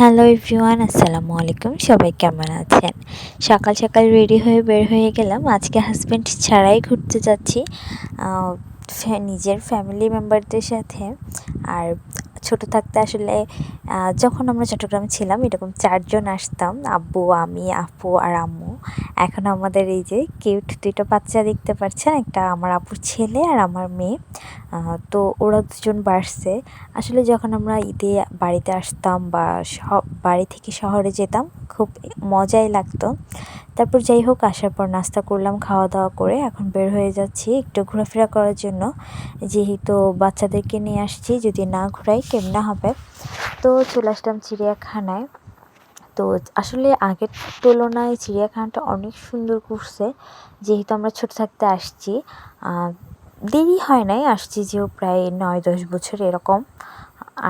Hello everyone, আসসালামু আলাইকুম। সবাই কেমন আছেন? সকাল সকাল রেডি হয়ে বের হয়ে গেলাম। আজকে হাজব্যান্ড ছাড়াই ঘুরতে যাচ্ছি নিজের ফ্যামিলি মেম্বারদের সাথে। আর ছোট থাকতে আসলে যখন আমরা চট্টগ্রামে ছিলাম এরকম 4 জন আসতাম, আব্বু, আমি, আপু আর আম্মু। এখন আমাদের এই যে কিউট 2টা বাচ্চা দেখতে পাচ্ছেন, একটা আমার আপুর ছেলে আর আমার মেয়ে। তো ওরা দুজন বাড়ছে। আসলে যখন আমরা ঈদে বাড়িতে আসতাম বা বাড়ি থেকে শহরে যেতাম, খুব মজাই লাগতো। তারপর যাই হোক, আসার পর নাস্তা করলাম, খাওয়া দাওয়া করে এখন বের হয়ে যাচ্ছি একটু ঘোরাফেরা করার জন্য। যেহেতু বাচ্চাদেরকে নিয়ে আসছি, যদি না ঘোরাই কেমনে হবে। তো চলে আসলাম চিড়িয়াখানায়। তো আসলে আগের তুলনায় চিড়িয়াখানাটা অনেক সুন্দর করছে। যেহেতু আমরা ছোট থাকতে আসছি, দেরি হয় নাই, আসছি যেও প্রায় 9-10 বছর এরকম।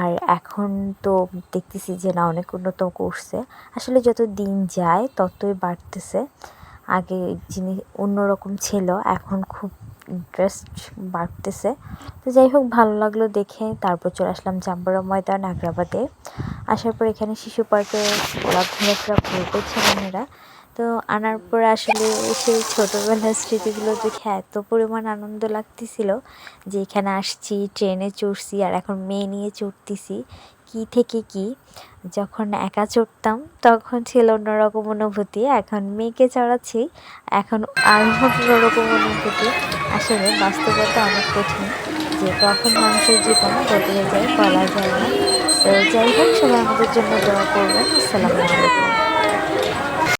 আর এখন তো দেখতেছি যে না, অনেক উন্নত করছে। আসলে যত দিন যায় ততই বাড়তেছে। আগে জিনিস অন্যরকম ছিল, এখন খুব ইন্টারেস্ট বাড়তেছে। তো যাই হোক, ভালো লাগলো দেখে। তারপর চলে আসলাম জাম্বুরা ময়দান আগ্রাবাদে। আসার পর এখানে শিশু পার্কে ওরা ঘোরাফেরা করবে ছেলেমেয়েরা। তো আনার পর আসলে সেই ছোটোবেলার স্মৃতিগুলো দেখে এত পরিমাণ আনন্দ লাগতেছিল যে এখানে আসছি, ট্রেনে চড়ছি, আর এখন মেয়ে নিয়ে চড়তেছি। কী থেকে কী, যখন একা চড়তাম তখন ছিল অন্যরকম অনুভূতি, এখন মেয়েকে চড়াচ্ছি এখন আরও অন্যরকম অনুভূতি। আসলে বাস্তবতা অনেক কঠিন, যে কখন মানুষের জীবন বদলে যায় বলা যায় না। তো যাই হোক, সবাই আমাদের জন্য দোয়া করবেন। আসসালামু আলাইকুম।